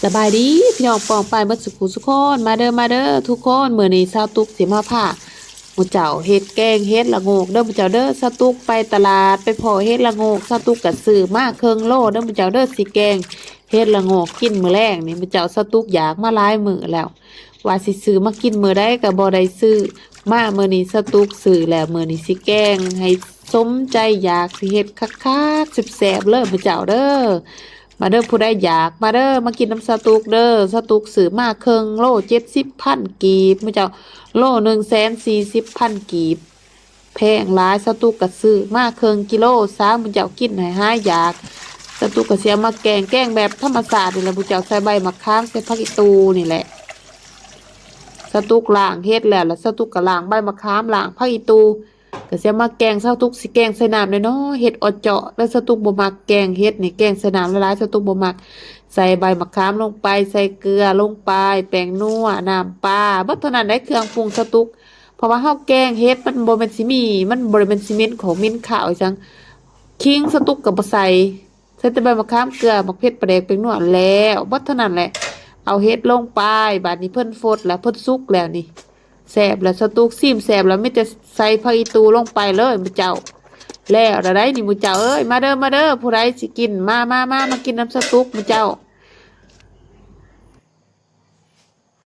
สบายดีพี่น้องปองไปเบิดสุขุสุกคนมาเด้อทุกคนมื้อนี้ชาวตุกสิมาพาหมู่เจ้าเฮ็ดแกงเฮ็ดละโงกเด้อหมู่เจ้าเด้อชาวตุกไปตลาดไปเพาะเฮ็ดละโงกชาวตุกก็ซื้อมาครึ่งโลเด้อหมู่เจ้าเด้อสิแกงเฮ็ดละโงกกินมื้อแลงนี่หมู่เจ้าชาวตุกอยากมาหลายมื้อแล้วว่าสิซื้อมากินมื้อใดก็บ่ได้ซื้อมามื้อนี้ชาวตุกซื้อแล้วมื้อนี้สิแกงให้สมใจอยากสิเฮ็ดคักๆแซ่บๆเลยหมู่เจ้าเด้อ มาเด้อผู้ใดอยากมาเด้อมากินน้ำสตุกเด้อสตุกซื้อมาครึ่งโล70,000กีบมื้อเจ้าโล140,000กีบแพงหลายสตุกก็ซื้อมาครึ่งกิโลซะมื้อเจ้ากินให้หายอยากสตุกก็สิเอามาแกงแบบธรรมชาตินี่แหละมื้อเจ้าใส่ใบมะขามใส่ผักอีตูนี่แหละสตุกล้างเฮ็ดแล้วสตุกก็ล้างใบมะขามล้างผักอีตูก็สิเอามาแกงสตุกสิแกงใส่น้ำน้อยๆเฮ็ดออดเจาะแล้วสตุกบ่มักแกงเฮ็ดนี่แกงใส่น้ำละลายสตุกบ่มัก ใส่ใบมะขามลงไปใส่เกลือลงไปแป้งนัวน้ำปลาเบิดเท่านั้นได้เครื่องปรุงสตุกเพราะว่าเฮาแกงเฮ็ดมันบ่แม่นสิมีมันบ่ได้เป็นซีเมนต์ของมิ้นขาวอีจังคิงสตุกก็บ่ใส่แต่ใบมะขามเกลือมะเขือปลาแดกแป้งนัวแล้วเบิดเท่านั้นแหละเอาเฮ็ดลงไปบัดนี้เพิ่นฟดแล้วเพิ่นสุกแล้วนี่แซ่บแล้วสตุกซิมแซ่บแล้วมีแต่ใส่ผักอีตูลงไปเลยมื้อเจ้า แล้วได้นี่หมู่เจ้าเอ้ยมาเด้อผู้ใดสิกินมากินน้ำสตุ๊กหมู่เจ้า